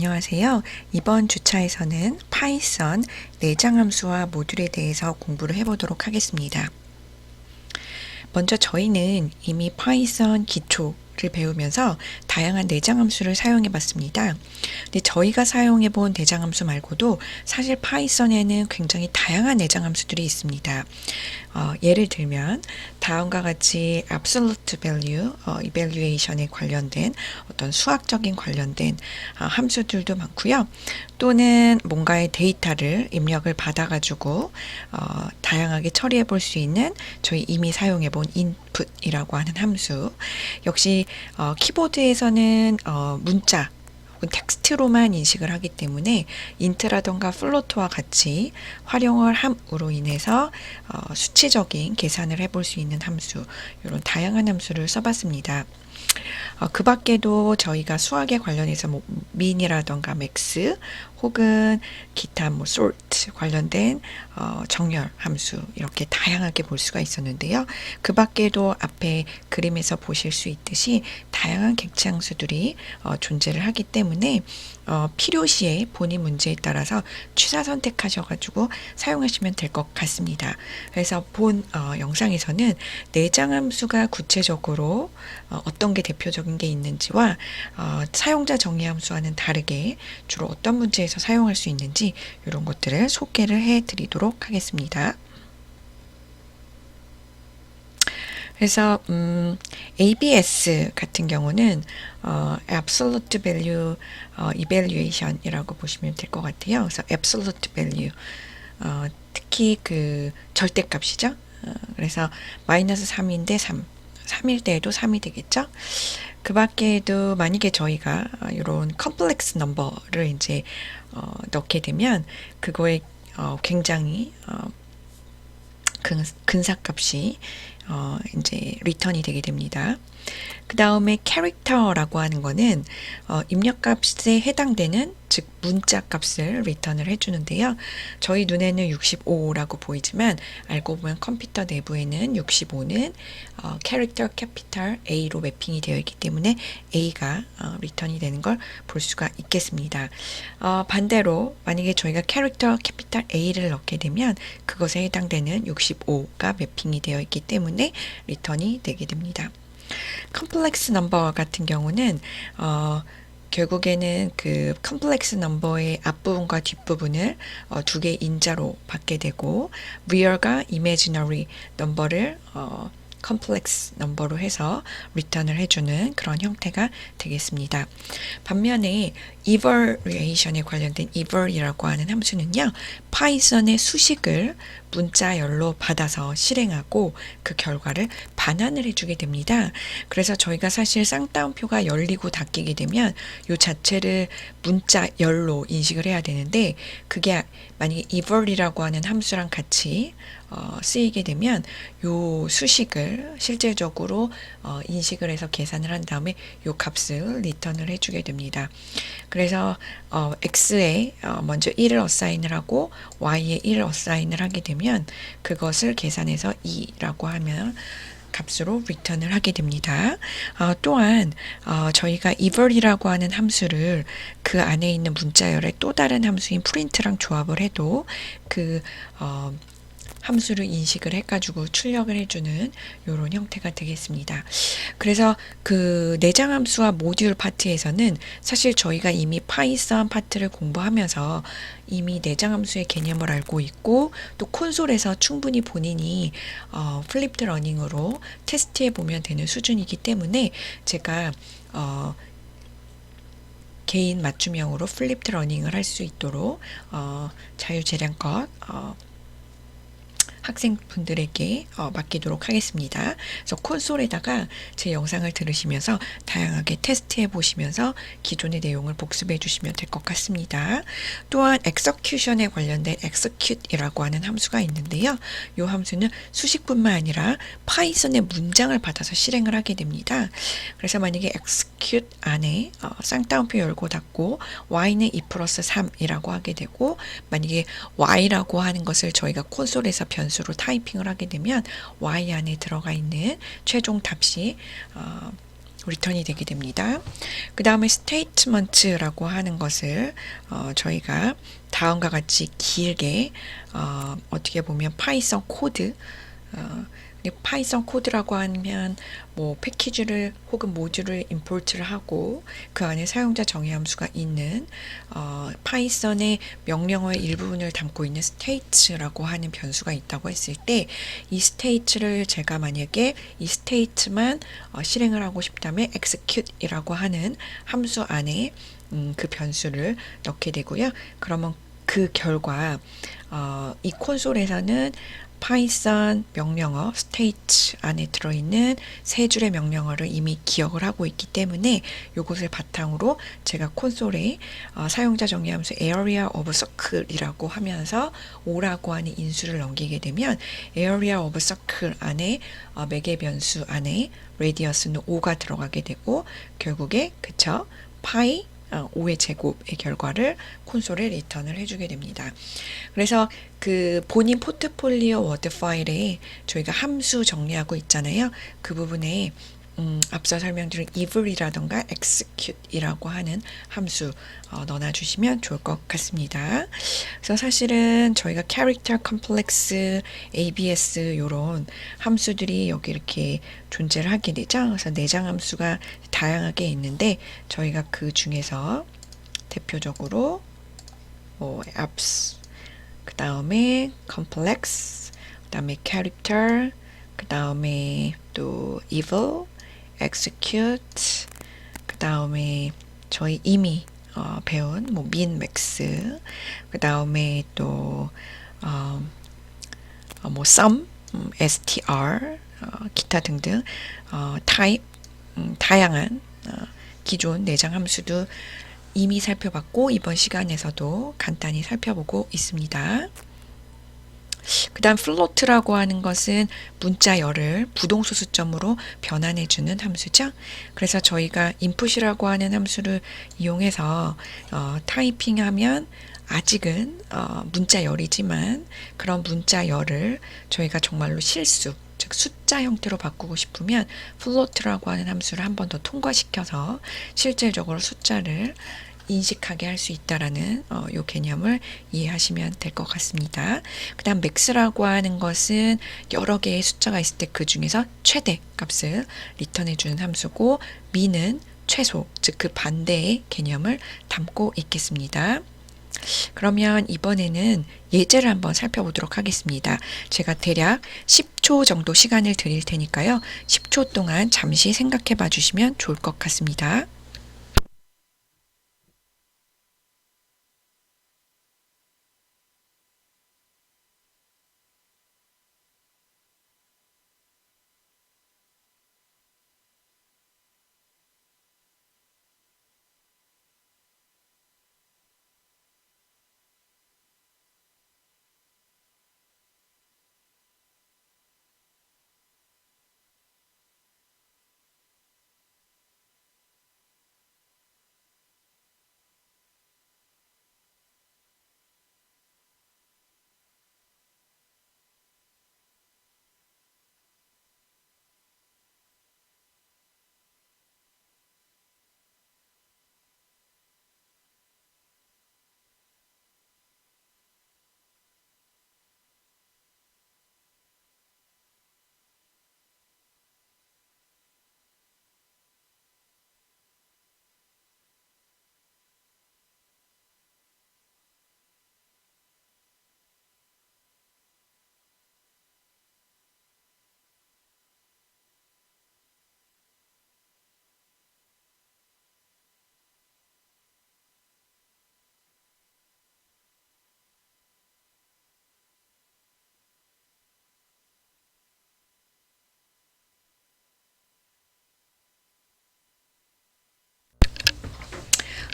안녕하세요. 이번 주차에서는 파이썬 내장 함수와 모듈에 대해서 공부를 해보도록 하겠습니다. 먼저 저희는 이미 파이썬 기초를 배우면서 다양한 내장 함수를 사용해 봤습니다. 근데 저희가 사용해 본 내장 함수 말고도 사실 파이썬에는 굉장히 다양한 내장 함수들이 있습니다. 예를 들면 다음과 같이 absolute value, evaluation에 관련된 어떤 수학적인 관련된 함수들도 많고요. 또는 뭔가의 데이터를 입력을 받아가지고 다양하게 처리해 볼 수 있는 저희 이미 사용해 본 input이라고 하는 함수. 역시 키보드에서는 문자 혹은 텍스트로만 인식을 하기 때문에 인트라던가 플로트와 같이 활용을 함으로 인해서 수치적인 계산을 해볼 수 있는 함수, 이런 다양한 함수를 써봤습니다. 그 밖에도 저희가 수학에 관련해서 뭐 min이라던가 max 혹은 기타 뭐 sort 관련된 정렬 함수 이렇게 다양하게 볼 수가 있었는데요. 그 밖에도 앞에 그림에서 보실 수 있듯이 다양한 객체 함수들이 존재를 하기 때문에 필요시에 본인 문제에 따라서 취사 선택하셔가지고 사용하시면 될 것 같습니다. 그래서 본 영상에서는 내장 함수가 구체적으로 어떤 게 대표적인 게 있는지와 사용자 정의 함수와는 다르게 주로 어떤 문제에서 사용할 수 있는지 이런 것들을 소개를 해 드리도록 하겠습니다. 그래서 ABS 같은 경우는 Absolute Value Evaluation이라고 보시면 될 것 같아요. 그래서 Absolute Value 특히 그 절대값이죠. 그래서 마이너스 3인데 3일 때에도 3이 되겠죠. 그 밖에도 만약에 저희가 이런 컴플렉스 넘버를 이제 넣게 되면 그거에 굉장히 근사값이 이제 리턴이 되게 됩니다. 그 다음에 캐릭터라고 하는 거는 입력값에 해당되는 즉 문자 값을 리턴을 해주는데요. 저희 눈에는 65라고 보이지만 알고 보면 컴퓨터 내부에는 65는 캐릭터 캐피탈 A로 매핑이 되어 있기 때문에 A가 리턴이 되는 걸 볼 수가 있겠습니다. 반대로 만약에 저희가 캐릭터 캐피탈 A를 넣게 되면 그것에 해당되는 65가 매핑이 되어 있기 때문에 리턴이 되게 됩니다. 컴플렉스 넘버 같은 경우는 결국에는 그 컴플렉스 넘버의 앞부분과 뒷부분을 두 개의 인자로 받게 되고 real과 imaginary 넘버를 컴플렉스 넘버로 해서 리턴을 해주는 그런 형태가 되겠습니다. 반면에 evaluation에 관련된 eval이라고 하는 함수는요, 파이썬의 수식을 문자열로 받아서 실행하고 그 결과를 반환을 해주게 됩니다. 그래서 저희가 사실 쌍따옴표가 열리고 닫히게 되면 이 자체를 문자열로 인식을 해야 되는데 그게 만약에 eval이라고 하는 함수랑 같이 쓰이게 되면 요 수식을 실제적으로 인식을 해서 계산을 한 다음에 요 값을 리턴을 해주게 됩니다. 그래서 x에 먼저 1을 어사인을 하고 y에 1을 어사인을 하게 되면 그것을 계산해서 2라고 하면 값으로 리턴을 하게 됩니다. 또한 저희가 eval이라고 하는 함수를 그 안에 있는 문자열의 또 다른 함수인 print랑 조합을 해도 그 함수를 인식을 해가지고 출력을 해주는 이런 형태가 되겠습니다. 그래서 그 내장 함수와 모듈 파트에서는 사실 저희가 이미 파이썬 파트를 공부하면서 이미 내장 함수의 개념을 알고 있고 또 콘솔에서 충분히 본인이 플립드 러닝으로 테스트해 보면 되는 수준이기 때문에 제가 개인 맞춤형으로 플립드 러닝을 할 수 있도록 자유재량껏 학생분들에게 맡기도록 하겠습니다. 그래서 콘솔에다가 제 영상을 들으시면서 다양하게 테스트해 보시면서 기존의 내용을 복습해 주시면 될 것 같습니다. 또한 execution에 관련된 execute이라고 하는 함수가 있는데요. 이 함수는 수식뿐만 아니라 파이썬의 문장을 받아서 실행을 하게 됩니다. 그래서 만약에 execute 안에 쌍따옴표 열고 닫고 y는 2 플러스 3이라고 하게 되고 만약에 y라고 하는 것을 저희가 콘솔에서 변수로 타이핑을 하게 되면 y 안에 들어가 있는 최종 답시 리턴이 되게 됩니다. 그 다음에 statement라고 하는 것을 저희가 다음과 같이 길게 어떻게 보면 파이썬 코드 파이썬 코드라고 하면 뭐 패키지를 혹은 모듈을 임포트를 하고 그 안에 사용자 정의 함수가 있는 파이썬의 명령어의 일부분을 담고 있는 state라고 하는 변수가 있다고 했을 때 이 state를 제가 만약에 이 state만 실행을 하고 싶다면 execute이라고 하는 함수 안에 그 변수를 넣게 되고요. 그러면 그 결과 이 콘솔에서는 파이썬 명령어 state 안에 들어있는 세 줄의 명령어를 이미 기억을 하고 있기 때문에 이것을 바탕으로 제가 콘솔에 사용자 정의 함수 area of circle이라고 하면서 5라고 하는 인수를 넘기게 되면 area of circle 안에 매개 변수 안에 radius는 5가 들어가게 되고 결국에 그쵸 파이 5의 제곱의 결과를 콘솔에 리턴을 해주게 됩니다. 그래서 그 본인 포트폴리오 워드 파일에 저희가 함수 정리하고 있잖아요. 그 부분에 앞서 설명드린 evil이라던가 execute이라고 하는 함수 넣어주시면 좋을 것 같습니다. 그래서 사실은 저희가 character complex, ABS 이런 함수들이 여기 이렇게 존재를 하게 되죠. 그래서 내장 함수가 다양하게 있는데 저희가 그 중에서 대표적으로 apps, 그 다음에 complex, 그 다음에 character, 그 다음에 또 evil, execute, 그 다음에 저희 이미 배운 뭐 min, max, 그 다음에 또 뭐 sum, str, 기타 등등 type, 다양한 기존 내장 함수도 이미 살펴봤고 이번 시간에서도 간단히 살펴보고 있습니다. 그 다음 float라고 하는 것은 문자열을 부동소수점으로 변환해주는 함수죠. 그래서 저희가 input이라고 하는 함수를 이용해서 타이핑하면 아직은 문자열이지만 그런 문자열을 저희가 정말로 실수 즉 숫자 형태로 바꾸고 싶으면 float라고 하는 함수를 한 번 더 통과시켜서 실질적으로 숫자를 인식하게 할 수 있다라는 요 개념을 이해하시면 될 것 같습니다. 그 다음 max라고 하는 것은 여러 개의 숫자가 있을 때 그 중에서 최대 값을 리턴해 주는 함수고 min은 최소, 즉 그 반대의 개념을 담고 있겠습니다. 그러면 이번에는 예제를 한번 살펴보도록 하겠습니다. 제가 대략 10초 정도 시간을 드릴 테니까요. 10초 동안 잠시 생각해 봐 주시면 좋을 것 같습니다.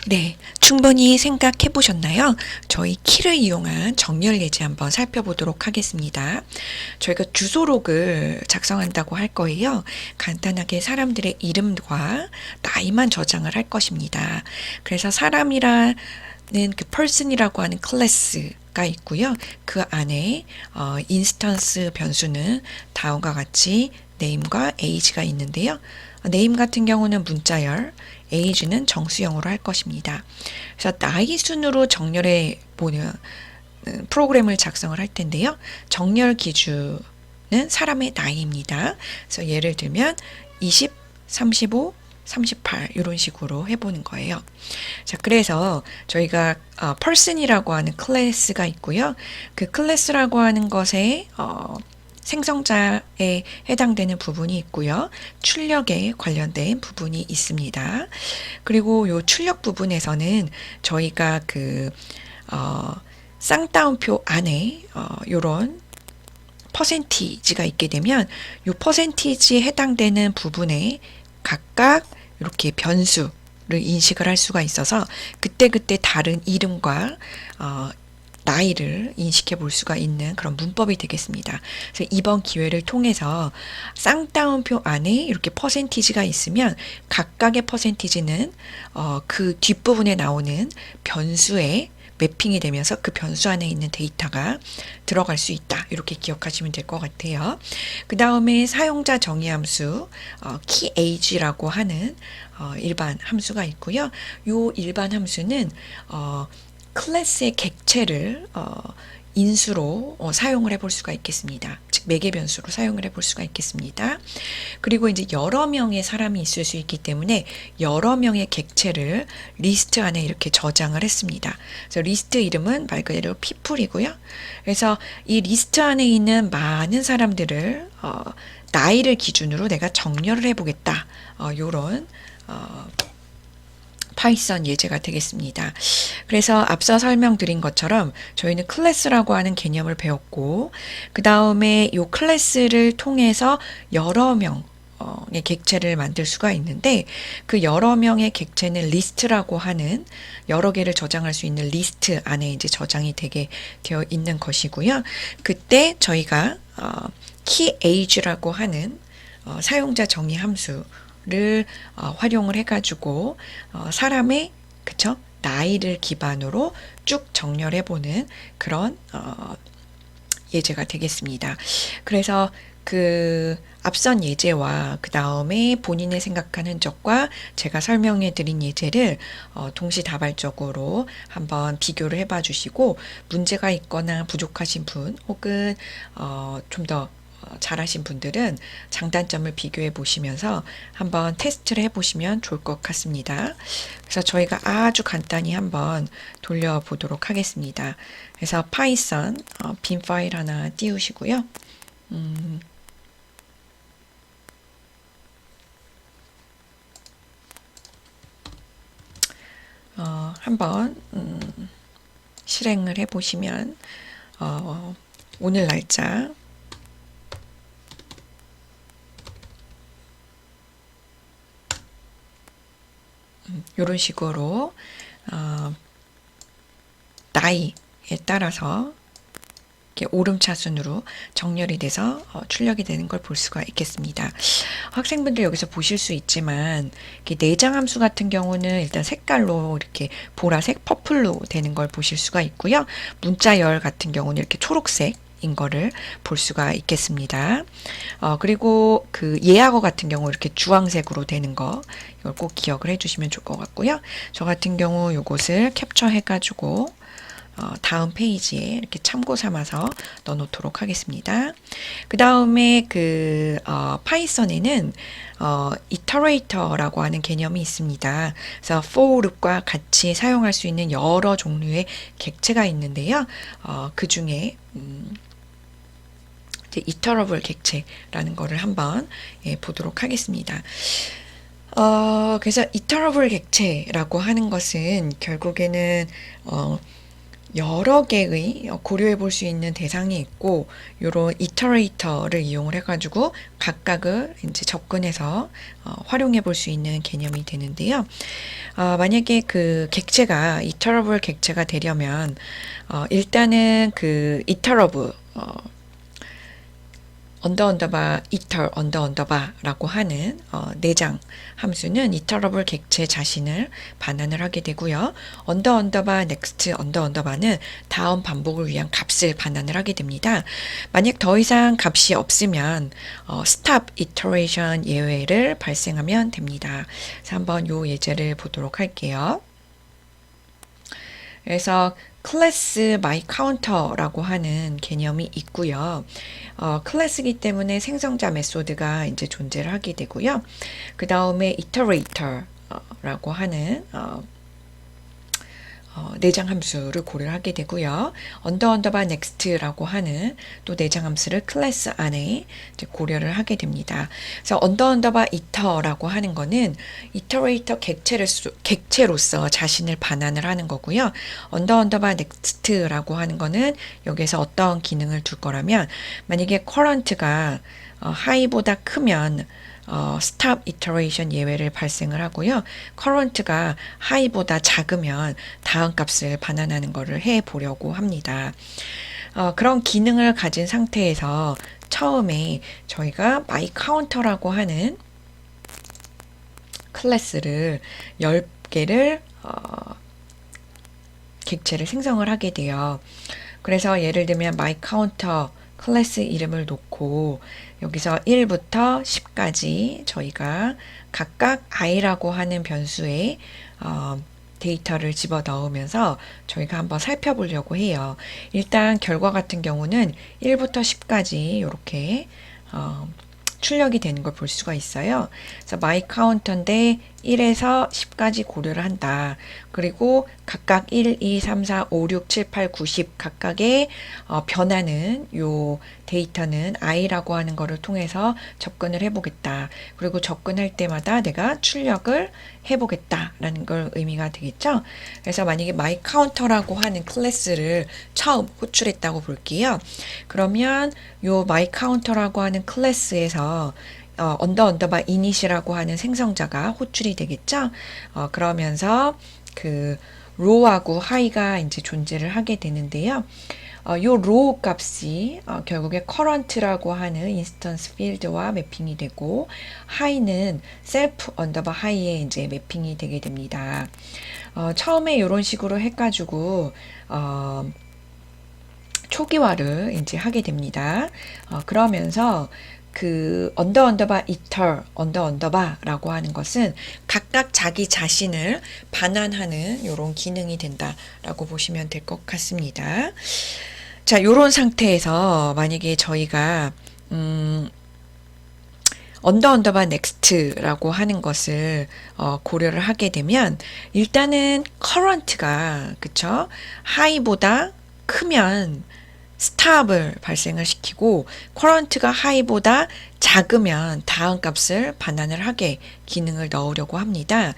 네, 충분히 생각해 보셨나요? 저희 키를 이용한 정렬 예제 한번 살펴보도록 하겠습니다. 저희가 주소록을 작성한다고 할 거예요. 간단하게 사람들의 이름과 나이만 저장을 할 것입니다. 그래서 사람이라는 그 person이라고 하는 클래스가 있고요. 그 안에 인스턴스 변수는 다음과 같이 name과 age가 있는데요. name 같은 경우는 문자열, age는 정수영으로 할 것입니다. 그래서 나이 순으로 정렬해 보는 프로그램을 작성을 할 텐데요. 정렬 기준은 사람의 나이입니다. 그래서 예를 들면 20, 35, 38 이런 식으로 해보는 거예요. 자, 그래서 저희가 person이라고 하는 클래스가 있고요. 그 클래스라고 하는 것에 생성자에 해당되는 부분이 있고요. 출력에 관련된 부분이 있습니다. 그리고 요 출력 부분에서는 저희가 쌍따옴표 안에 요런 퍼센티지가 있게 되면 요 퍼센티지에 해당되는 부분에 각각 이렇게 변수를 인식을 할 수가 있어서 그때그때 다른 이름과 나이를 인식해 볼 수가 있는 그런 문법이 되겠습니다. 그래서 이번 기회를 통해서 쌍따옴표 안에 이렇게 퍼센티지가 있으면 각각의 퍼센티지는 그 뒷부분에 나오는 변수에 매핑이 되면서 그 변수 안에 있는 데이터가 들어갈 수 있다. 이렇게 기억하시면 될 것 같아요. 그 다음에 사용자 정의 함수 keyAge라고 하는 일반 함수가 있고요. 이 일반 함수는 클래스의 객체를 인수로 사용을 해볼 수가 있겠습니다. 즉 매개 변수로 사용을 해볼 수가 있겠습니다. 그리고 이제 여러 명의 사람이 있을 수 있기 때문에 여러 명의 객체를 리스트 안에 이렇게 저장을 했습니다. 그래서 리스트 이름은 말 그대로 people이고요. 그래서 이 리스트 안에 있는 많은 사람들을 나이를 기준으로 내가 정렬을 해보겠다. 요런 파이썬 예제가 되겠습니다. 그래서 앞서 설명드린 것처럼 저희는 클래스라고 하는 개념을 배웠고 그 다음에 이 클래스를 통해서 여러 명의 객체를 만들 수가 있는데 그 여러 명의 객체는 리스트라고 하는 여러 개를 저장할 수 있는 리스트 안에 이제 저장이 되게 되어 있는 것이고요. 그때 저희가 keyAge라고 하는 사용자 정의 함수 를 활용을 해가지고 사람의 그쵸 나이를 기반으로 쭉 정렬해보는 그런 예제가 되겠습니다. 그래서 그 앞선 예제와 그 다음에 본인의 생각한 흔적과 제가 설명해 드린 예제를 동시다발적으로 한번 비교를 해봐 주시고 문제가 있거나 부족하신 분 혹은 좀 더 잘하신 분들은 장단점을 비교해 보시면서 한번 테스트를 해 보시면 좋을 것 같습니다. 그래서 저희가 아주 간단히 한번 돌려보도록 하겠습니다. 그래서 파이썬 빈 파일 하나 띄우시고요. 한번 실행을 해 보시면 오늘 날짜 이런 식으로 나이에 따라서 이렇게 오름차순으로 정렬이 돼서 출력이 되는 걸 볼 수가 있겠습니다. 학생분들 여기서 보실 수 있지만 내장 함수 같은 경우는 일단 색깔로 이렇게 보라색, 퍼플로 되는 걸 보실 수가 있고요. 문자열 같은 경우는 이렇게 초록색 인 거를 볼 수가 있겠습니다. 그리고 그 예하고 같은 경우 이렇게 주황색으로 되는 거 이걸 꼭 기억을 해주시면 좋을 것 같고요. 저 같은 경우 요것을 캡처해가지고 다음 페이지에 이렇게 참고 삼아서 넣어놓도록 하겠습니다. 그 다음에 파이썬에는 iterator라고 하는 개념이 있습니다. 그래서 for loop과 같이 사용할 수 있는 여러 종류의 객체가 있는데요. 그 중에 iterable 객체라는 거를 한번 보도록 하겠습니다. 그래서 iterable 객체라고 하는 것은 결국에는 여러 개의 고려해 볼 수 있는 대상이 있고 이런 iterator를 이용을 해가지고 각각을 이제 접근해서 활용해 볼 수 있는 개념이 되는데요. 만약에 그 객체가 iterable 객체가 되려면 일단은 그 iterable 언더 이터 언더바라고 하는 내장 함수는 이터러블 객체 자신을 반환을 하게 되고요. 언더바 넥스트 언더바는 다음 반복을 위한 값을 반환을 하게 됩니다. 만약 더 이상 값이 없으면 스탑 이터레이션 예외를 발생하면 됩니다. 그래서 한번 요 예제를 보도록 할게요. 그래서 클래스 마이 카운터라고 하는 개념이 있고요. 클래스이기 때문에 생성자 메소드가 이제 존재를 하게 되고요. 그 다음에 iterator라고 하는 내장 함수를 고려를 하게 되고요. 언더바 넥스트라고 하는 또 내장 함수를 클래스 안에 이제 고려를 하게 됩니다. 그래서 언더바 이터라고 하는 거는 이터레이터 객체로서 자신을 반환을 하는 거고요. 언더바 넥스트라고 하는 거는 여기에서 어떤 기능을 둘 거라면 만약에 커런트가 하이보다 크면 스탑 이터레이션 예외를 발생을 하고요. 커런트가 하이보다 작으면 다음 값을 반환하는 것을 해 보려고 합니다. 그런 기능을 가진 상태에서 처음에 저희가 마이 카운터라고 하는 클래스를 10개를 객체를 생성을 하게 돼요. 그래서 예를 들면 마이 카운터 클래스 이름을 놓고 여기서 1부터 10까지 저희가 각각 i라고 하는 변수에 데이터를 집어 넣으면서 저희가 한번 살펴보려고 해요. 일단 결과 같은 경우는 1부터 10까지 이렇게 출력이 되는 걸 볼 수가 있어요. 그래서 my counter인데 1에서 10까지 고려를 한다. 그리고 각각 1, 2, 3, 4, 5, 6, 7, 8, 9, 10 각각의 변하는 요 데이터는 i라고 하는 거를 통해서 접근을 해보겠다. 그리고 접근할 때마다 내가 출력을 해보겠다라는 걸 의미가 되겠죠. 그래서 만약에 my counter라고 하는 클래스를 처음 호출했다고 볼게요. 그러면 요 my counter라고 하는 클래스에서 언더바 이닛이라고 하는 생성자가 호출이 되겠죠. 그러면서 그 row하고 high가 이제 존재를 하게 되는데요. 요 row 값이 결국에 current라고 하는 인스턴스 필드와 매핑이 되고 high는 self 언더바 high에 이제 매핑이 되게 됩니다. 처음에 이런 식으로 해가지고 초기화를 이제 하게 됩니다. 그러면서 그 언더바 이터 언더바라고 하는 것은 각각 자기 자신을 반환하는 이런 기능이 된다라고 보시면 될 것 같습니다. 자, 이런 상태에서 만약에 저희가 언더바 넥스트라고 하는 것을 고려를 하게 되면 일단은 커런트가 그쵸? 하이보다 크면 스탑을 발생을 시키고 커런트가 하이보다 작으면 다음 값을 반환을 하게 기능을 넣으려고 합니다.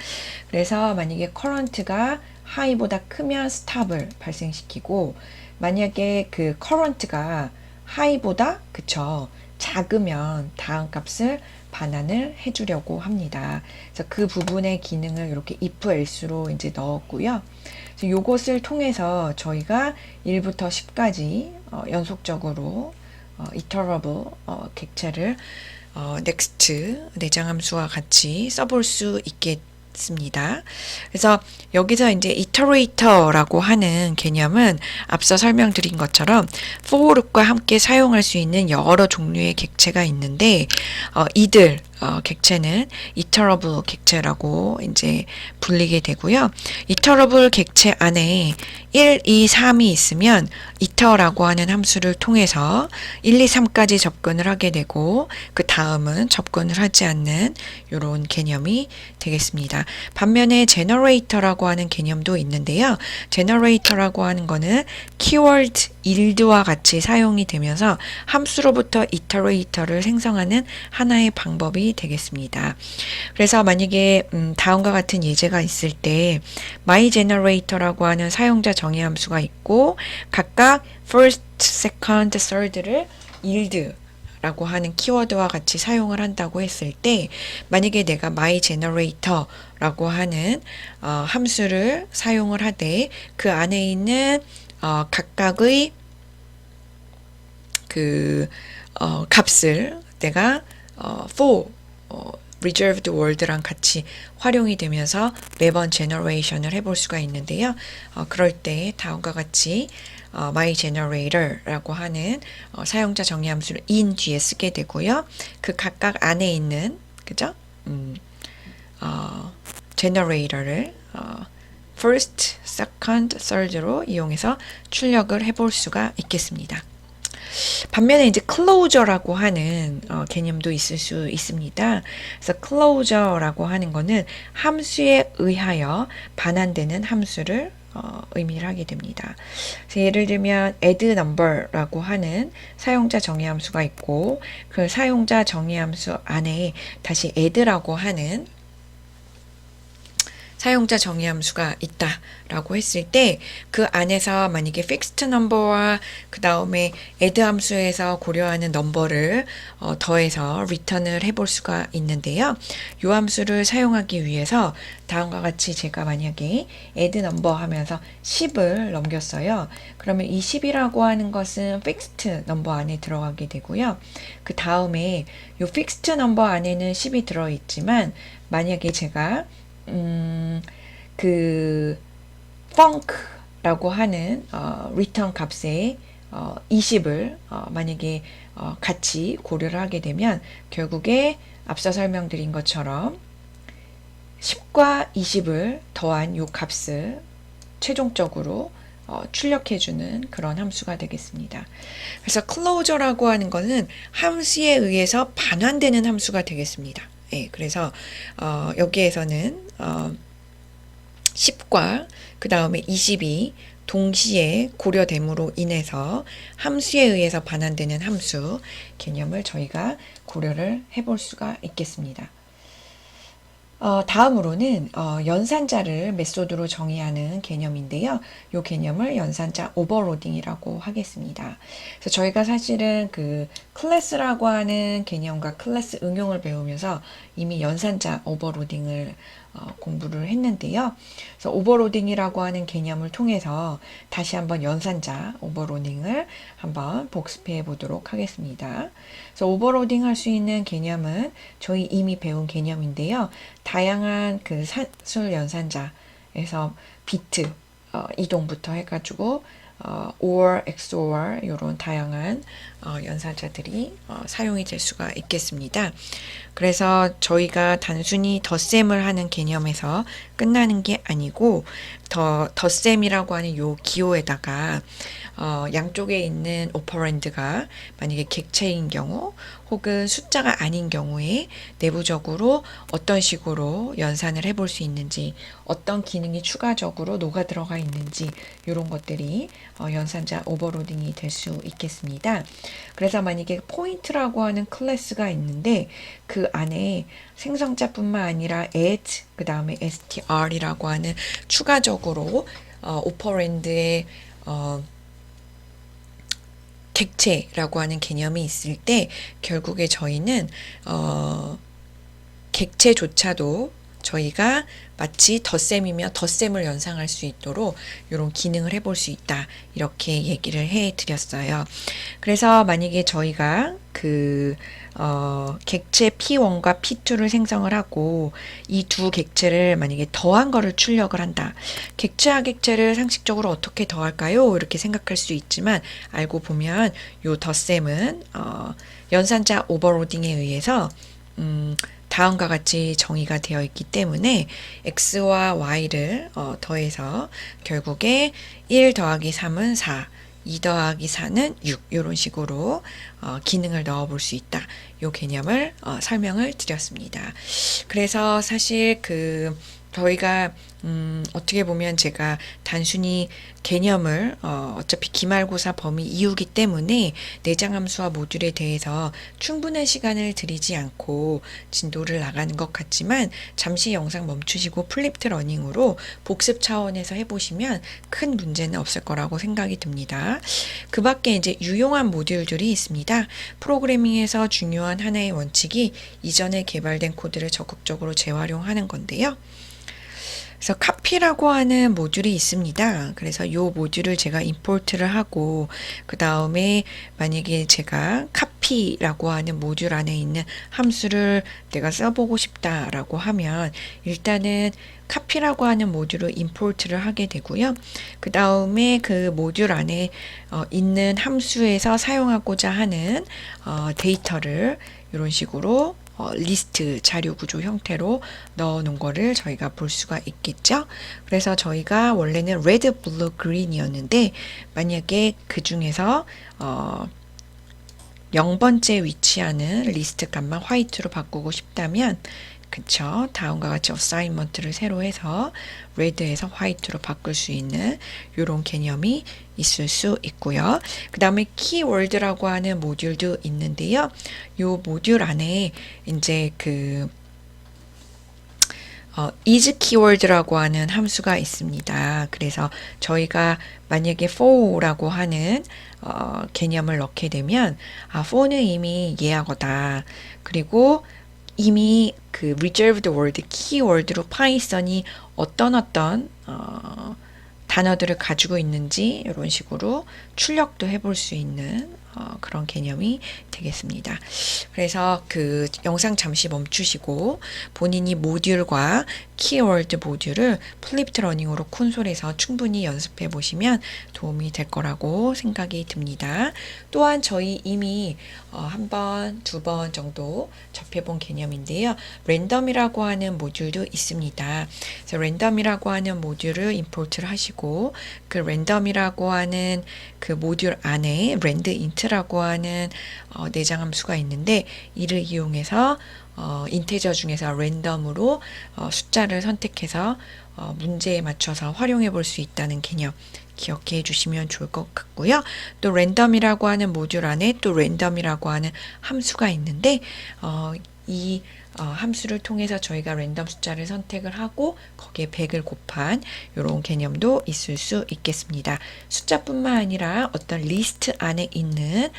그래서 만약에 커런트가 하이보다 크면 스탑을 발생시키고 만약에 그 커런트가 하이보다 그쵸 작으면 다음 값을 반환을 해주려고 합니다. 그래서 그 부분의 기능을 이렇게 if else로 이제 넣었고요. 그래서 요것을 통해서 저희가 1부터 10까지 연속적으로 iterable 객체를 next 내장함수와 같이 써볼 수 있겠습니다. 그래서 여기서 이제 iterator라고 하는 개념은 앞서 설명드린 것처럼 for loop과 함께 사용할 수 있는 여러 종류의 객체가 있는데 이들 객체는 iterable 객체라고 이제 불리게 되고요. iterable 객체 안에 1, 2, 3이 있으면 itera라고 하는 함수를 통해서 1, 2, 3까지 접근을 하게 되고 그 다음은 접근을 하지 않는 이런 개념이 되겠습니다. 반면에 generator라고 하는 개념도 있는데요. generator라고 하는 거는 keyword yield와 같이 사용이 되면서 함수로부터 iterator를 생성하는 하나의 방법이 되겠습니다. 그래서 만약에 다음과 같은 예제가 있을 때 myGenerator라고 하는 사용자 정의 함수가 있고 각각 first, second, third를 yield 라고 하는 키워드와 같이 사용을 한다고 했을 때 만약에 내가 myGenerator라고 하는 함수를 사용을 하되 그 안에 있는 각각의 그 값을 내가 for reserved word랑 같이 활용이 되면서 매번 generation을 해볼 수가 있는데요. 그럴 때 다음과 같이 my generator라고 하는 사용자 정의 함수를 in 뒤에 쓰게 되고요. 그 각각 안에 있는 그죠? generator를 first, second, third로 이용해서 출력을 해볼 수가 있겠습니다. 반면에 이제 closure라고 하는 개념도 있을 수 있습니다. 그래서 closure라고 하는 거는 함수에 의하여 반환되는 함수를 의미를 하게 됩니다. 그래서 예를 들면 add number라고 하는 사용자 정의 함수가 있고 그 사용자 정의 함수 안에 다시 add라고 하는 사용자 정의 함수가 있다라고 했을 때 그 안에서 만약에 fixed number와 그 다음에 add 함수에서 고려하는 넘버를 더해서 return을 해볼 수가 있는데요. 이 함수를 사용하기 위해서 다음과 같이 제가 만약에 add number 하면서 10을 넘겼어요. 그러면 이 10이라고 하는 것은 fixed number 안에 들어가게 되고요. 그 다음에 이 fixed number 안에는 10이 들어있지만 만약에 제가 그 func라고 하는 return 값에 20을 만약에 같이 고려를 하게 되면 결국에 앞서 설명드린 것처럼 10과 20을 더한 이 값을 최종적으로 출력해주는 그런 함수가 되겠습니다. 그래서 closure라고 하는 것은 함수에 의해서 반환되는 함수가 되겠습니다. 예, 그래서 여기에서는 10과 그 다음에 20이 동시에 고려됨으로 인해서 함수에 의해서 반환되는 함수 개념을 저희가 고려를 해볼 수가 있겠습니다. 다음으로는 연산자를 메소드로 정의하는 개념인데요. 이 개념을 연산자 오버로딩이라고 하겠습니다. 그래서 저희가 사실은 그 클래스라고 하는 개념과 클래스 응용을 배우면서 이미 연산자 오버로딩을 공부를 했는데요. 그래서 오버로딩이라고 하는 개념을 통해서 다시 한번 연산자 오버로딩을 한번 복습해 보도록 하겠습니다. 그래서 오버로딩 할 수 있는 개념은 저희 이미 배운 개념인데요. 다양한 그 산술 연산자에서 비트 이동부터 해가지고 or, XOR 이런 다양한 연산자들이 사용이 될 수가 있겠습니다. 그래서 저희가 단순히 덧셈을 하는 개념에서 끝나는 게 아니고 덧셈이라고 하는 요 기호에다가 양쪽에 있는 오퍼랜드가 만약에 객체인 경우 혹은 숫자가 아닌 경우에 내부적으로 어떤 식으로 연산을 해볼 수 있는지 어떤 기능이 추가적으로 녹아 들어가 있는지 이런 것들이 연산자 오버로딩이 될 수 있겠습니다. 그래서 만약에 포인트라고 하는 클래스가 있는데 그 안에 생성자뿐만 아니라 add 그 다음에 str이라고 하는 추가적으로 오퍼랜드의 객체라고 하는 개념이 있을 때 결국에 저희는 객체조차도 저희가 마치 덧셈이며 덧셈을 연상할 수 있도록 이런 기능을 해볼 수 있다 이렇게 얘기를 해 드렸어요. 그래서 만약에 저희가 그 객체 P1과 P2를 생성을 하고 이 두 객체를 만약에 더한 거를 출력을 한다. 객체와 객체를 상식적으로 어떻게 더할까요? 이렇게 생각할 수 있지만 알고 보면 요 덧셈은 연산자 오버로딩에 의해서 다음과 같이 정의가 되어 있기 때문에 x와 y를 더해서 결국에 1 더하기 3은 4, 2 더하기 4는 6 이런 식으로 기능을 넣어 볼 수 있다. 이 개념을 설명을 드렸습니다. 그래서 사실 저희가 어떻게 보면 제가 단순히 개념을 어차피 기말고사 범위 이후기 때문에 내장함수와 모듈에 대해서 충분한 시간을 들이지 않고 진도를 나가는 것 같지만 잠시 영상 멈추시고 플립트 러닝으로 복습 차원에서 해보시면 큰 문제는 없을 거라고 생각이 듭니다. 그 밖에 이제 유용한 모듈들이 있습니다. 프로그래밍에서 중요한 하나의 원칙이 이전에 개발된 코드를 적극적으로 재활용하는 건데요. 그래서 카피라고 하는 모듈이 있습니다. 그래서 이 모듈을 제가 임포트를 하고 그 다음에 만약에 제가 카피라고 하는 모듈 안에 있는 함수를 내가 써보고 싶다라고 하면 일단은 카피라고 하는 모듈을 임포트를 하게 되고요. 그 다음에 그 모듈 안에 있는 함수에서 사용하고자 하는 데이터를 이런 식으로 리스트 자료 구조 형태로 넣어 놓은 거를 저희가 볼 수가 있겠죠. 그래서 저희가 원래는 레드, 블루, 그린이었는데 만약에 그 중에서 0번째 위치하는 리스트 값만 화이트로 바꾸고 싶다면 그쵸. 다음과 같이 어사인먼트를 새로 해서 레드에서 화이트로 바꿀 수 있는 이런 개념이 있을 수 있고요. 그 다음에 키워드라고 하는 모듈도 있는데요. 이 모듈 안에 이제 그 is keyword라고 하는 함수가 있습니다. 그래서 저희가 만약에 for라고 하는 개념을 넣게 되면 for는 이미 예하거다. 그리고 이미 그 reserved word, keyword로 파이썬이 어떤 단어들을 가지고 있는지 이런 식으로 출력도 해볼 수 있는 그런 개념이 되겠습니다. 그래서 그 영상 잠시 멈추시고 본인이 모듈과 키워드 모듈을 플립트 러닝으로 콘솔에서 충분히 연습해 보시면 도움이 될 거라고 생각이 듭니다. 또한 저희 이미 한 번, 두 번 정도 접해본 개념인데요. 랜덤이라고 하는 모듈도 있습니다. 그래서 랜덤이라고 하는 모듈을 임포트를 하시고 그 랜덤이라고 하는 그 모듈 안에 랜드 인트라고 하는 내장 함수가 있는데 이를 이용해서 인테저 중에서 랜덤으로 숫자를 선택해서 문제에 맞춰서 활용해 볼 수 있다는 개념 기억해 주시면 좋을 것 같고요. 또 랜덤이라고 하는 모듈 안에 또 랜덤이라고 하는 함수가 있는데 이 함수를 통해서 저희가 랜덤 숫자를 선택을 하고 거기에 100을 곱한 이런 개념도 있을 수 있겠습니다. 숫자뿐만 아니라 어떤 리스트 안에 있는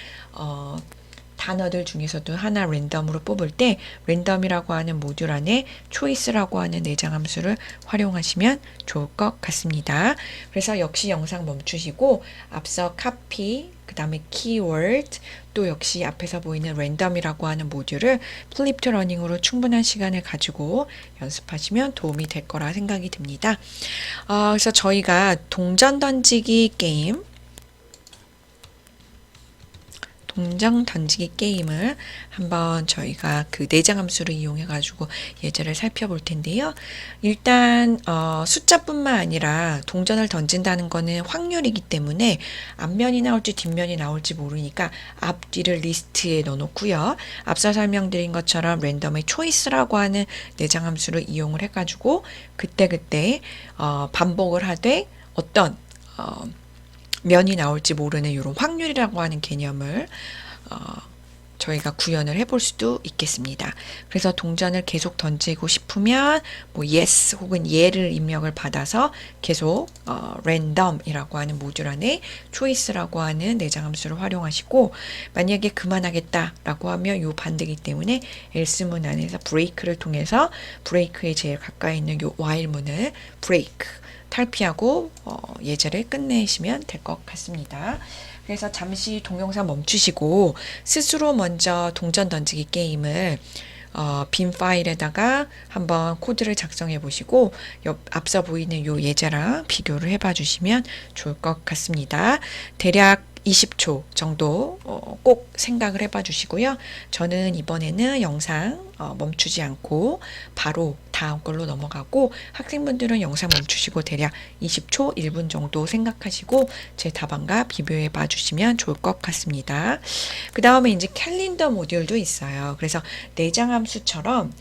단어들 중에서도 하나 랜덤으로 뽑을 때 랜덤이라고 하는 모듈 안에 초이스라고 하는 내장 함수를 활용하시면 좋을 것 같습니다. 그래서 역시 영상 멈추시고 앞서 카피, 그 다음에 키워드, 또 역시 앞에서 보이는 랜덤이라고 하는 모듈을 플립트 러닝으로 충분한 시간을 가지고 연습하시면 도움이 될 거라 생각이 듭니다. 그래서 저희가 동전 던지기 게임 게임을 한번 저희가 그 내장 함수를 이용해 가지고 예제를 살펴볼 텐데요. 일단 숫자뿐만 아니라 동전을 던진다는 거는 확률이기 때문에 앞면이 나올지 뒷면이 나올지 모르니까 앞뒤를 리스트에 넣어 놓고요. 앞서 설명드린 것처럼 랜덤의 초이스라고 하는 내장 함수를 이용을 해 가지고 그때그때 반복을 하되 어떤 면이 나올지 모르는 이런 확률이라고 하는 개념을 저희가 구현을 해볼 수도 있겠습니다. 그래서 동전을 계속 던지고 싶으면 뭐 yes 혹은 예를 입력을 받아서 계속 random이라고 하는 모듈 안에 choice라고 하는 내장 함수를 활용하시고 만약에 그만하겠다라고 하면 이 반대이기 때문에 else문 안에서 break를 통해서 break에 제일 가까이 있는 이 while문을 break 탈피하고 예제를 끝내시면 될 것 같습니다. 그래서 잠시 동영상 멈추시고 스스로 먼저 동전 던지기 게임을 빈 파일에다가 한번 코드를 작성해 보시고 앞서 보이는 요 예제랑 비교를 해봐 주시면 좋을 것 같습니다. 대략 20초 정도 꼭 생각을 해봐 주시고요. 저는 이번에는 영상 멈추지 않고 바로 다음 걸로 넘어가고 학생분들은 영상 멈추시고 대략 20초, 1분 정도 생각하시고 제 답안과 비교해 봐 주시면 좋을 것 같습니다. 그 다음에 이제 캘린더 모듈도 있어요. 그래서 내장 함수처럼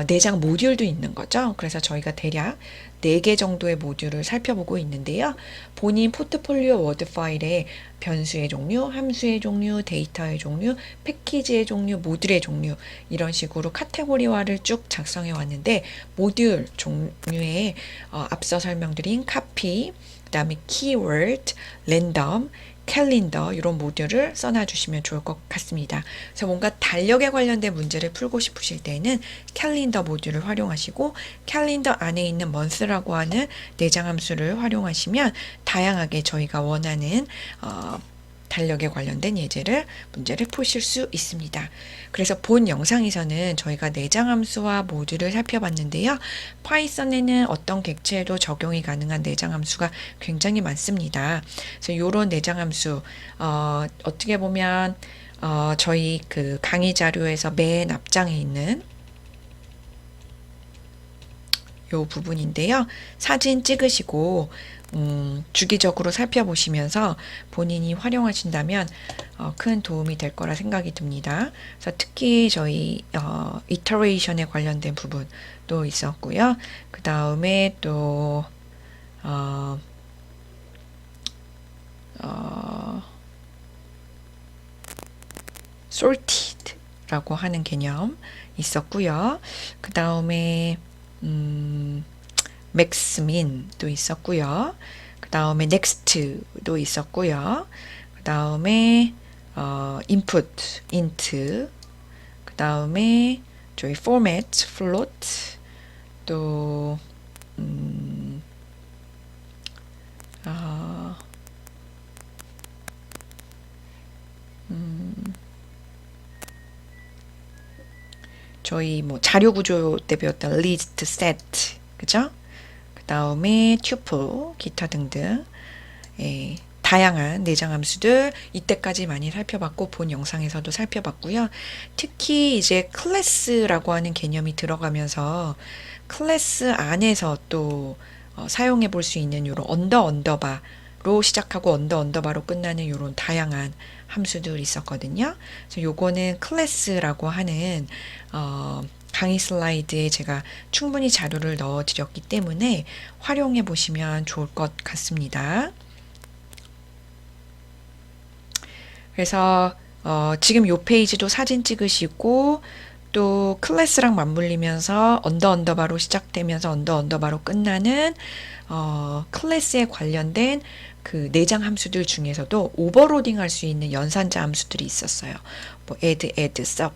내장 모듈도 있는 거죠. 그래서 저희가 대략 4개 정도의 모듈을 살펴보고 있는데요. 본인 포트폴리오 워드 파일에 변수의 종류, 함수의 종류, 데이터의 종류, 패키지의 종류, 모듈의 종류 이런 식으로 카테고리화를 쭉 작성해 왔는데 모듈 종류에 앞서 설명드린 카피, 그 다음에 키워드, 랜덤 캘린더 이런 모듈을 써놔주시면 좋을 것 같습니다. 그래서 뭔가 달력에 관련된 문제를 풀고 싶으실 때는 캘린더 모듈을 활용하시고 캘린더 안에 있는 month라고 하는 내장 함수를 활용하시면 다양하게 저희가 원하는 달력에 관련된 문제를 푸실 수 있습니다. 그래서 본 영상에서는 저희가 내장 함수와 모듈을 살펴봤는데요. 파이썬에는 어떤 객체에도 적용이 가능한 내장 함수가 굉장히 많습니다. 그래서 이런 내장 함수 어떻게 보면 저희 그 강의 자료에서 맨 앞장에 있는 요 부분인데요. 사진 찍으시고 주기적으로 살펴보시면서 본인이 활용하신다면 큰 도움이 될 거라 생각이 듭니다. 그래서 특히 저희 이터레이션에 관련된 부분도 있었고요. 그 다음에 또 sorted라고 하는 개념 있었고요. 그 다음에 max, min도 있었고요. 그 다음에 next도 있었고요. 그 다음에 input, int, 그 다음에 저희 format, float, 또 저희 뭐 자료 구조 때 배웠던 list, set, 그죠? 그 다음에 tuple, 기타 등등 다양한 내장 함수들 이때까지 많이 살펴봤고 본 영상에서도 살펴봤고요. 특히 이제 클래스라고 하는 개념이 들어가면서 클래스 안에서 또 사용해 볼 수 있는 이런 언더바로 시작하고 언더바로 끝나는 이런 다양한 함수들이 있었거든요. 그래서 요거는 클래스라고 하는 강의 슬라이드에 제가 충분히 자료를 넣어 드렸기 때문에 활용해 보시면 좋을 것 같습니다. 그래서 지금 요 페이지도 사진 찍으시고 또 클래스랑 맞물리면서 언더바로 시작되면서 언더바로 끝나는 클래스에 관련된 그 내장 함수들 중에서도 오버로딩 할 수 있는 연산자 함수들이 있었어요. 뭐 add, sub,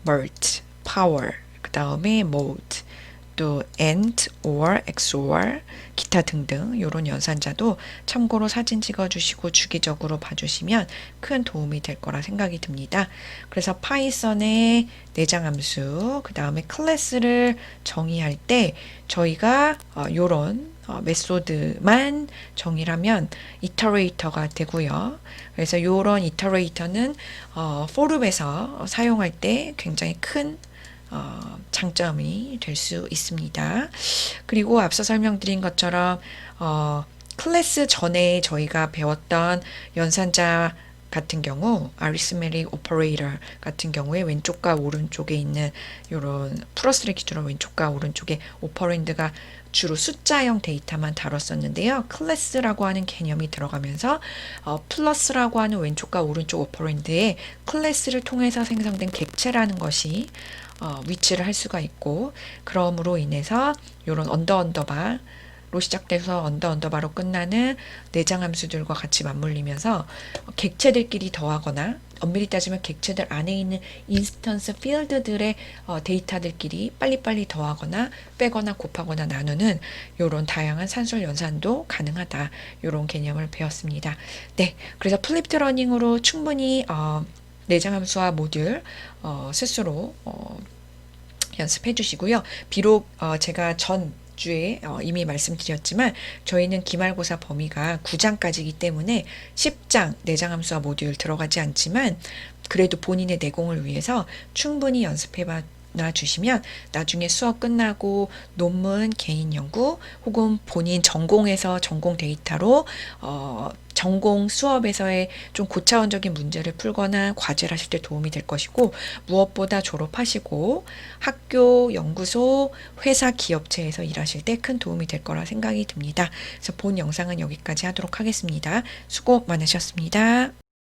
merge, power, 그 다음에 mode, 또 AND, OR, XOR, 기타 등등 이런 연산자도 참고로 사진 찍어주시고 주기적으로 봐주시면 큰 도움이 될 거라 생각이 듭니다. 그래서 파이썬의 내장 함수, 그 다음에 클래스를 정의할 때 저희가 이런 메소드만 정의하면 이터레이터가 되고요. 그래서 이런 이터레이터는 포름에서 사용할 때 굉장히 큰 장점이 될 수 있습니다. 그리고 앞서 설명드린 것처럼 클래스 전에 저희가 배웠던 연산자 같은 경우 arithmetic operator 같은 경우에 왼쪽과 오른쪽에 있는 이런 플러스를 기준으로 왼쪽과 오른쪽에 오퍼랜드가 주로 숫자형 데이터만 다뤘었는데요. 클래스라고 하는 개념이 들어가면서 플러스라고 하는 왼쪽과 오른쪽 오퍼랜드에 클래스를 통해서 생성된 객체라는 것이 위치를 할 수가 있고 그러므로 인해서 이런 언더바로 시작돼서 언더바로 끝나는 내장 함수들과 같이 맞물리면서 객체들끼리 더하거나 엄밀히 따지면 객체들 안에 있는 인스턴스 필드들의 데이터들끼리 빨리빨리 더하거나 빼거나 곱하거나 나누는 이런 다양한 산술 연산도 가능하다. 이런 개념을 배웠습니다. 네, 그래서 플립드 러닝으로 충분히 내장 함수와 모듈 스스로 연습해 주시고요. 비록 제가 전 주에 이미 말씀드렸지만 저희는 기말고사 범위가 9장까지이기 때문에 10장 내장 함수와 모듈 들어가지 않지만 그래도 본인의 내공을 위해서 충분히 연습해 주시면 나중에 수업 끝나고 논문, 개인 연구 혹은 본인 전공에서 전공 데이터로 전공 수업에서의 좀 고차원적인 문제를 풀거나 과제를 하실 때 도움이 될 것이고 무엇보다 졸업하시고 학교, 연구소, 회사, 기업체에서 일하실 때 큰 도움이 될 거라 생각이 듭니다. 그래서 본 영상은 여기까지 하도록 하겠습니다. 수고 많으셨습니다.